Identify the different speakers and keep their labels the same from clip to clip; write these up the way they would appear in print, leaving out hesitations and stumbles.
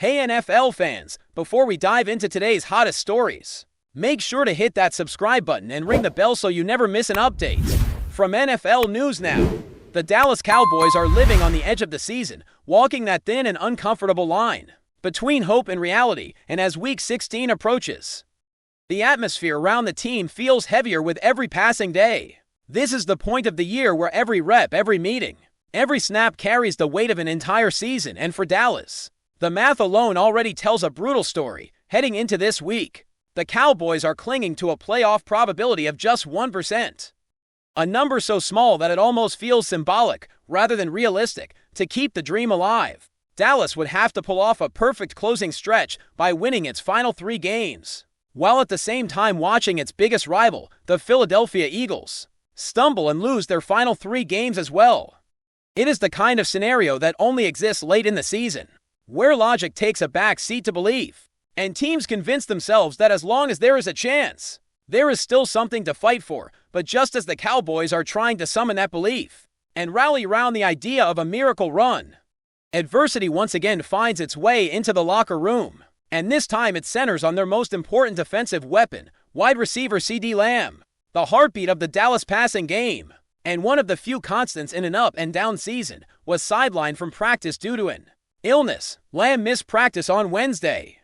Speaker 1: Hey NFL fans, before we dive into today's hottest stories, make sure to hit that subscribe button and ring the bell so you never miss an update. From NFL News Now, the Dallas Cowboys are living on the edge of the season, walking that thin and uncomfortable line between hope and reality, and as Week 16 approaches, the atmosphere around the team feels heavier with every passing day. This is the point of the year where every rep, every meeting, every snap carries the weight of an entire season, and for Dallas, the math alone already tells a brutal story. Heading into this week, the Cowboys are clinging to a playoff probability of just 1%. A number so small that it almost feels symbolic rather than realistic. To keep the dream alive, Dallas would have to pull off a perfect closing stretch by winning its final 3 games, while at the same time watching its biggest rival, the Philadelphia Eagles, stumble and lose their final 3 games as well. It is the kind of scenario that only exists late in the season, where logic takes a back seat to belief, and teams convince themselves that as long as there is a chance, there is still something to fight for. But just as the Cowboys are trying to summon that belief and rally around the idea of a miracle run, adversity once again finds its way into the locker room, and this time it centers on their most important defensive weapon, wide receiver CeeDee Lamb, the heartbeat of the Dallas passing game, and one of the few constants in an up-and-down season, was sidelined from practice due to an illness. Lamb missed practice on Wednesday,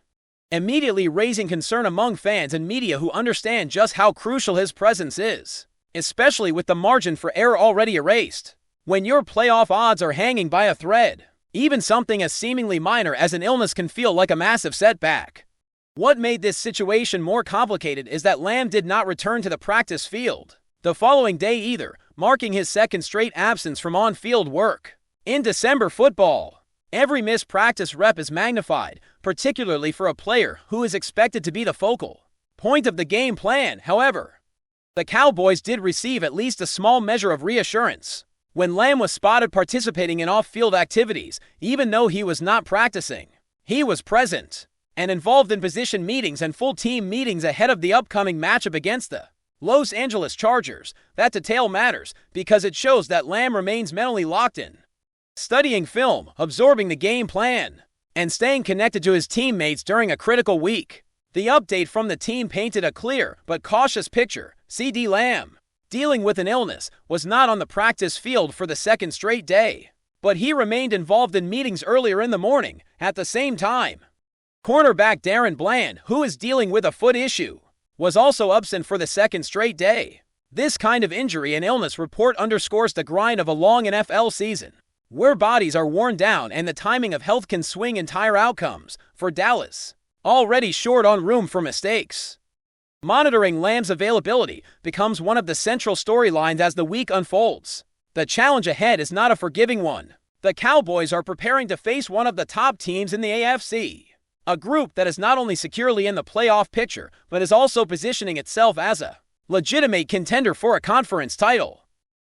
Speaker 1: immediately raising concern among fans and media who understand just how crucial his presence is, especially with the margin for error already erased. When your playoff odds are hanging by a thread, even something as seemingly minor as an illness can feel like a massive setback. What made this situation more complicated is that Lamb did not return to the practice field the following day either, marking his second straight absence from on-field work. In December football, every missed practice rep is magnified, particularly for a player who is expected to be the focal point of the game plan. However, the Cowboys did receive at least a small measure of reassurance when Lamb was spotted participating in off-field activities. Even though he was not practicing, he was present and involved in position meetings and full team meetings ahead of the upcoming matchup against the Los Angeles Chargers. That detail matters because it shows that Lamb remains mentally locked in, studying film, absorbing the game plan, and staying connected to his teammates during a critical week. The update from the team painted a clear but cautious picture. CeeDee Lamb, dealing with an illness, was not on the practice field for the second straight day, but he remained involved in meetings earlier in the morning. At the same time, cornerback Darren Bland, who is dealing with a foot issue, was also absent for the second straight day. This kind of injury and illness report underscores the grind of a long NFL season, where bodies are worn down and the timing of health can swing entire outcomes. For Dallas, already short on room for mistakes, monitoring Lamb's availability becomes one of the central storylines as the week unfolds. The challenge ahead is not a forgiving one. The Cowboys are preparing to face one of the top teams in the AFC, a group that is not only securely in the playoff picture, but is also positioning itself as a legitimate contender for a conference title.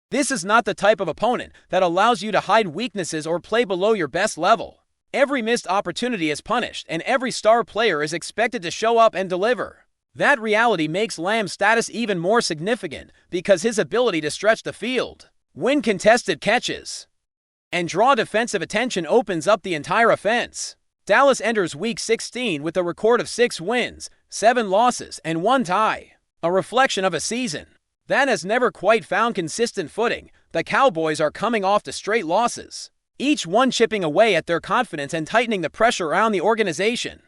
Speaker 1: This is not the type of opponent that allows you to hide weaknesses or play below your best level. Every missed opportunity is punished, and every star player is expected to show up and deliver. That reality makes Lamb's status even more significant because his ability to stretch the field, win contested catches, and draw defensive attention opens up the entire offense. Dallas enters Week 16 with a record of 6 wins, 7 losses, and 1 tie, a reflection of a season that has never quite found consistent footing. The Cowboys are coming off to straight losses, each one chipping away at their confidence and tightening the pressure around the organization.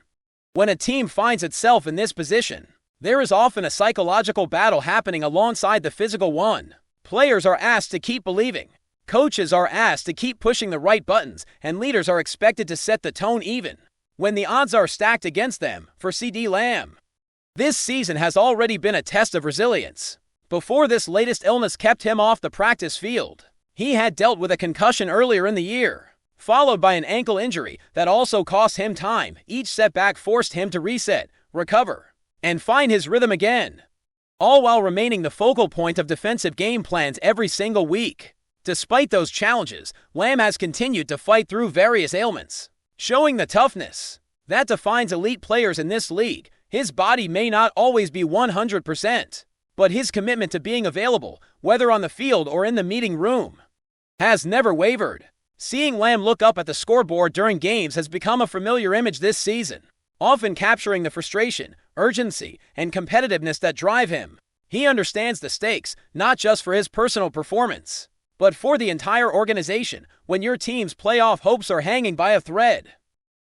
Speaker 1: When a team finds itself in this position, there is often a psychological battle happening alongside the physical one. Players are asked to keep believing, coaches are asked to keep pushing the right buttons, and leaders are expected to set the tone even when the odds are stacked against them. For CeeDee Lamb, this season has already been a test of resilience. Before this latest illness kept him off the practice field, he had dealt with a concussion earlier in the year, followed by an ankle injury that also cost him time. Each setback forced him to reset, recover, and find his rhythm again, all while remaining the focal point of defensive game plans every single week. Despite those challenges, Lamb has continued to fight through various ailments, showing the toughness that defines elite players in this league. His body may not always be 100%, but his commitment to being available, whether on the field or in the meeting room, has never wavered. Seeing Lamb look up at the scoreboard during games has become a familiar image this season, often capturing the frustration, urgency, and competitiveness that drive him. He understands the stakes, not just for his personal performance, but for the entire organization when your team's playoff hopes are hanging by a thread.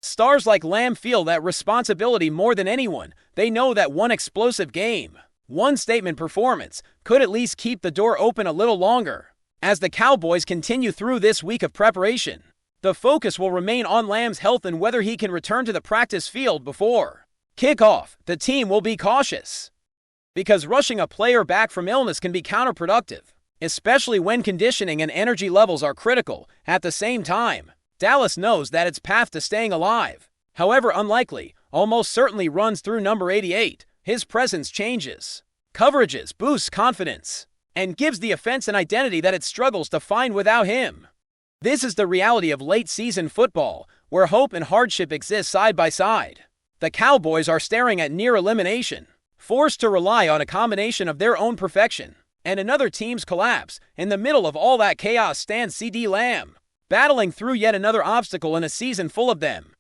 Speaker 1: Stars like Lamb feel that responsibility more than anyone. They know that one explosive game, one statement performance, could at least keep the door open a little longer. As the Cowboys continue through this week of preparation, the focus will remain on Lamb's health and whether he can return to the practice field before kickoff. The team will be cautious, because rushing a player back from illness can be counterproductive, especially when conditioning and energy levels are critical. At the same time, Dallas knows that its path to staying alive, however unlikely, almost certainly runs through number 88. His presence changes coverages, boosts confidence, and gives the offense an identity that it struggles to find without him. This is the reality of late-season football, where hope and hardship exist side by side. The Cowboys are staring at near elimination, forced to rely on a combination of their own perfection and another team's collapse. In the middle of all that chaos stands CeeDee Lamb, battling through yet another obstacle in a season full of them.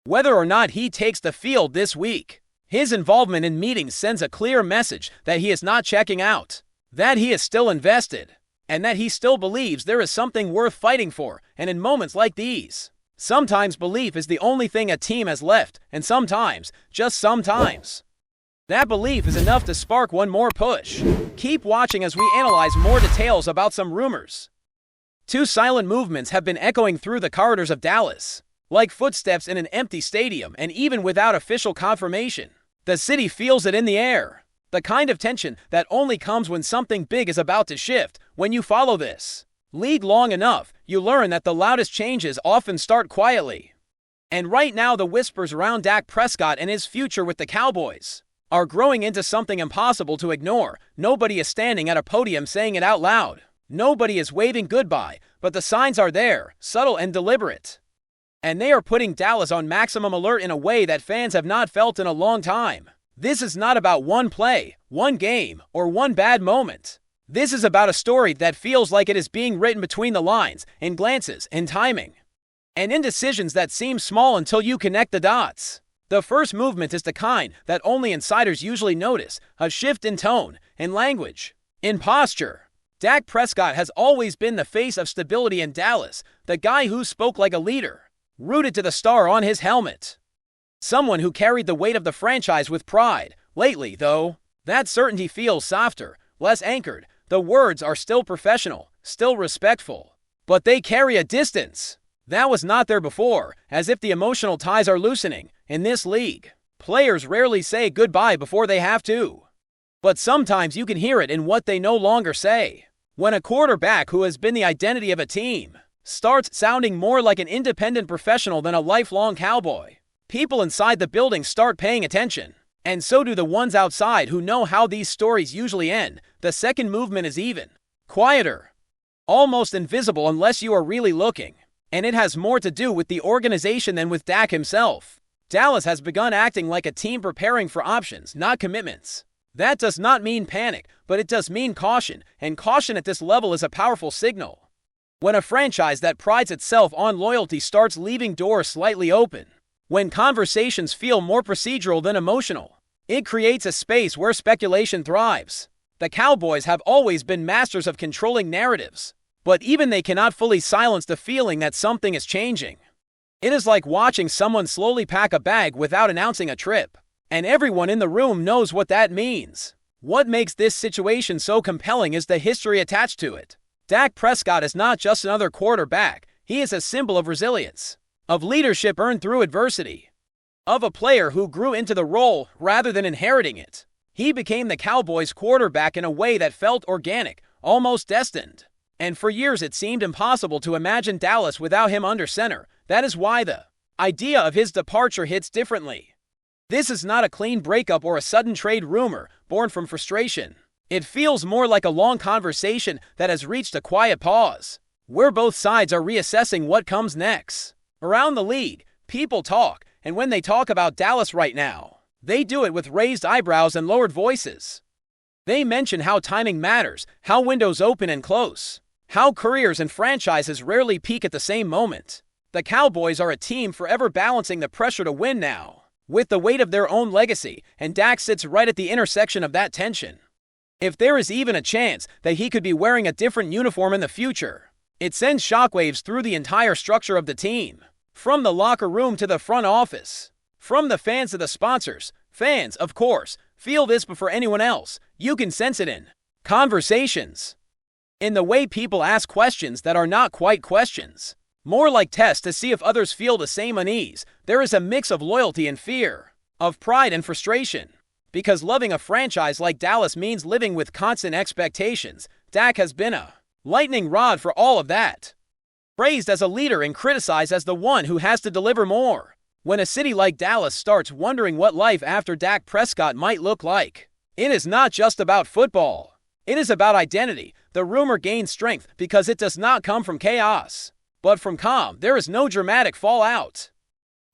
Speaker 1: Whether or not he takes the field this week, his involvement in meetings sends a clear message that he is not checking out, that he is still invested, and that he still believes there is something worth fighting for. And in moments like these, sometimes belief is the only thing a team has left, and sometimes, just sometimes, that belief is enough to spark one more push. Keep watching as we analyze more details about some rumors. Two silent movements have been echoing through the corridors of Dallas, like footsteps in an empty stadium, and even without official confirmation, the city feels it in the air. The kind of tension that only comes when something big is about to shift. When you follow this league long enough, you learn that the loudest changes often start quietly. And right now, the whispers around Dak Prescott and his future with the Cowboys are growing into something impossible to ignore. Nobody is standing at a podium saying it out loud. Nobody is waving goodbye, but the signs are there, subtle and deliberate. And they are putting Dallas on maximum alert in a way that fans have not felt in a long time. This is not about one play, one game, or one bad moment. This is about a story that feels like it is being written between the lines, in glances, in timing, and in decisions that seem small until you connect the dots. The first movement is the kind that only insiders usually notice, a shift in tone, in language, in posture. Dak Prescott has always been the face of stability in Dallas, the guy who spoke like a leader, rooted to the star on his helmet. Someone who carried the weight of the franchise with pride. Lately, though, that certainty feels softer, less anchored. The words are still professional, still respectful, but they carry a distance that was not there before, as if the emotional ties are loosening. In this league, players rarely say goodbye before they have to, but sometimes you can hear it in what they no longer say. When a quarterback who has been the identity of a team starts sounding more like an independent professional than a lifelong Cowboy, people inside the building start paying attention, and so do the ones outside who know how these stories usually end. The second movement is even quieter, almost invisible unless you are really looking, and it has more to do with the organization than with Dak himself. Dallas has begun acting like a team preparing for options, not commitments. That does not mean panic, but it does mean caution, and caution at this level is a powerful signal. When a franchise that prides itself on loyalty starts leaving doors slightly open, when conversations feel more procedural than emotional, it creates a space where speculation thrives. The Cowboys have always been masters of controlling narratives, but even they cannot fully silence the feeling that something is changing. It is like watching someone slowly pack a bag without announcing a trip, and everyone in the room knows what that means. What makes this situation so compelling is the history attached to it. Dak Prescott is not just another quarterback. He is a symbol of resilience, of leadership earned through adversity, of a player who grew into the role rather than inheriting it. He became the Cowboys' quarterback in a way that felt organic, almost destined. And for years it seemed impossible to imagine Dallas without him under center. That is why the idea of his departure hits differently. This is not a clean breakup or a sudden trade rumor born from frustration. It feels more like a long conversation that has reached a quiet pause, where both sides are reassessing what comes next. Around the league, people talk, and when they talk about Dallas right now, they do it with raised eyebrows and lowered voices. They mention how timing matters, how windows open and close, How careers and franchises rarely peak at the same moment. The Cowboys are a team forever balancing the pressure to win now, with the weight of their own legacy, and Dak sits right at the intersection of that tension. If there is even a chance that he could be wearing a different uniform in the future, it sends shockwaves through the entire structure of the team. From the locker room to the front office, from the fans to the sponsors. Fans, of course, feel this before anyone else. You can sense it in conversations, in the way people ask questions that are not quite questions, more like tests to see if others feel the same unease. There is a mix of loyalty and fear, of pride and frustration. Because loving a franchise like Dallas means living with constant expectations, Dak has been a lightning rod for all of that. Praised as a leader and criticized as the one who has to deliver more. When a city like Dallas starts wondering what life after Dak Prescott might look like, it is not just about football. It is about identity. The rumor gains strength because it does not come from chaos, but from calm. There is no dramatic fallout,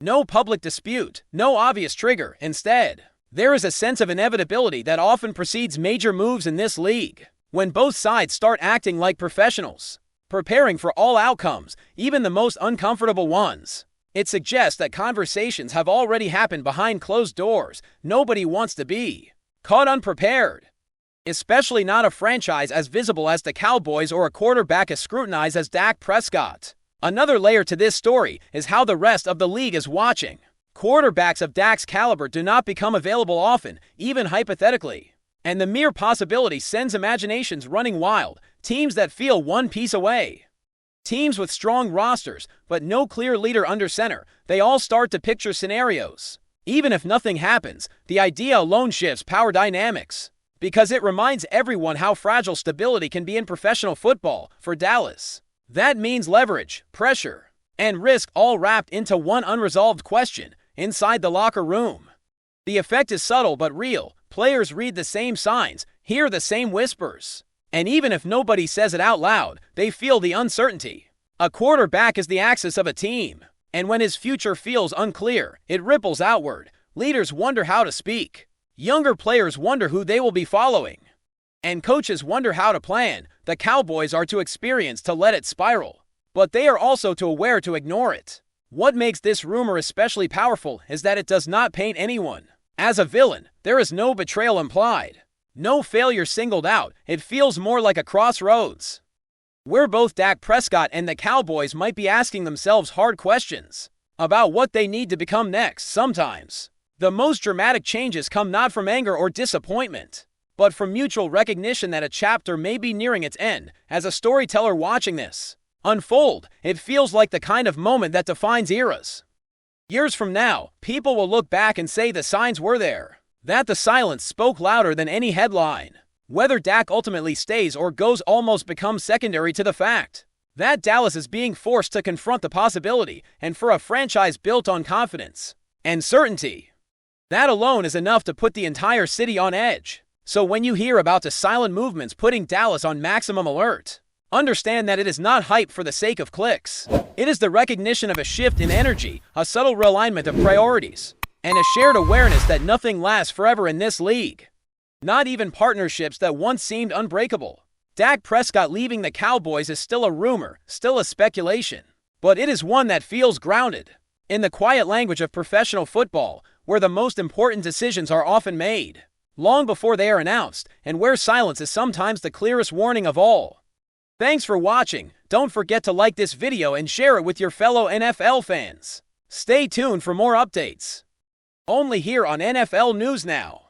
Speaker 1: no public dispute, no obvious trigger. Instead, there is a sense of inevitability that often precedes major moves in this league. When both sides start acting like professionals, preparing for all outcomes, even the most uncomfortable ones, it suggests that conversations have already happened behind closed doors. Nobody wants to be caught unprepared, especially not a franchise as visible as the Cowboys or a quarterback as scrutinized as Dak Prescott. Another layer to this story is how the rest of the league is watching. Quarterbacks of Dak's caliber do not become available often, even hypothetically. And the mere possibility sends imaginations running wild. Teams that feel one piece away, teams with strong rosters, but no clear leader under center, they all start to picture scenarios. Even if nothing happens, the idea alone shifts power dynamics, because it reminds everyone how fragile stability can be in professional football. For Dallas, that means leverage, pressure, and risk all wrapped into one unresolved question inside the locker room. The effect is subtle but real. Players read the same signs, hear the same whispers, and even if nobody says it out loud, they feel the uncertainty. A quarterback is the axis of a team, and when his future feels unclear, it ripples outward. Leaders wonder how to speak. Younger players wonder who they will be following. And coaches wonder how to plan. The Cowboys are too experienced to let it spiral, but they are also too aware to ignore it. What makes this rumor especially powerful is that it does not paint anyone as a villain. There is no betrayal implied, no failure singled out. It feels more like a crossroads, where both Dak Prescott and the Cowboys might be asking themselves hard questions about what they need to become next. Sometimes, the most dramatic changes come not from anger or disappointment, but from mutual recognition that a chapter may be nearing its end. As a storyteller watching this unfold, it feels like the kind of moment that defines eras. Years from now, people will look back and say the signs were there, that the silence spoke louder than any headline. Whether Dak ultimately stays or goes almost becomes secondary to the fact that Dallas is being forced to confront the possibility, and for a franchise built on confidence and certainty, that alone is enough to put the entire city on edge. So when you hear about the silent movements putting Dallas on maximum alert, understand that it is not hype for the sake of clicks. It is the recognition of a shift in energy, a subtle realignment of priorities, and a shared awareness that nothing lasts forever in this league. Not even partnerships that once seemed unbreakable. Dak Prescott leaving the Cowboys is still a rumor, still a speculation, but it is one that feels grounded in the quiet language of professional football, where the most important decisions are often made long before they are announced, and where silence is sometimes the clearest warning of all. Thanks for watching. Don't forget to like this video and share it with your fellow NFL fans. Stay tuned for more updates, only here on NFL News Now.